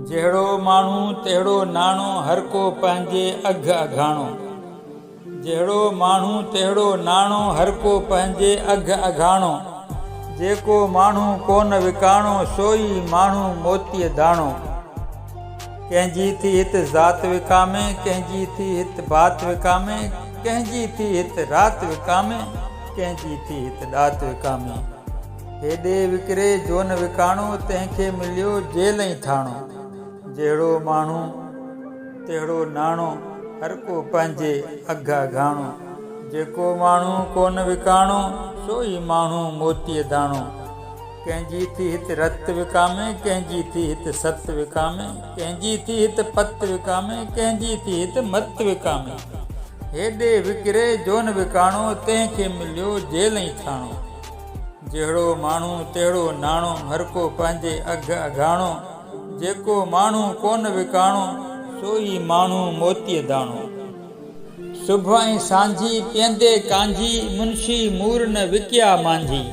जहिड़ो माण्हू तहिड़ो नाणो, हर को पंहिंजे अघ अघाणो। जहिड़ो माण्हू तहिड़ो नाणो, हर को पंहिंजे अघ अघाणो। जेको माण्हू कोन विकाणो, सोई माण्हू मोतीअ दाणो। कंहिंजी थी हित ज़ात विकामे, कंहिंजी थी हित भात विकामे, कंहिंजी थी हित रात विकामे, कंहिंजी थी हित ॾात विकामे। हेॾे विकिरे जो न विकाणो, तंहिंखे मिलियो जेल ई थाणो। जहिड़ो माण्हू तहिड़ो नाणो, हर को पंहिंजे अघ अघाणो। जेको माण्हू कोन विकाणो, सोई माण्हू मोतीअ दाणो। कंहिंजी थी हित रत विकामे, कंहिंजी थी हित सत विकामे, कंहिंजी थी हित पत विकामे, कंहिंजी थी हित मत विकामे। हेॾे विकिरे जो न विकाणो, तंहिंखे मिलियो जेल ई थाणो। जहिड़ो माण्हू तहिड़ो नाणो, हर को पंहिंजे अघ अघाणो। जेको माण्हू कोन विकाणो, सोई माण्हू मोतीअ दाणो। सुबुह ऐं सांझी पीअंदे कांझी, मुंशी मूर न विकिया मांझी।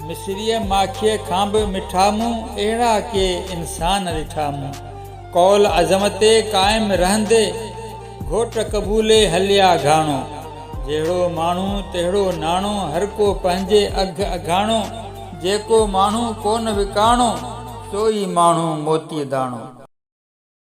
मिसरीअ माखीअ खां बि मिठा मूं, अहिड़ा के इंसान ॾिठा मूं। कौल अज़मते क़ाइम रहंदे, घोट क़बूले हलिया घाणो। जहिड़ो माण्हू तहिड़ो नाणो, हर को पंहिंजे अघ अघाणो। जेको माण्हू कोन विकाणो, सोई माण्हू मोतीअ दाणो।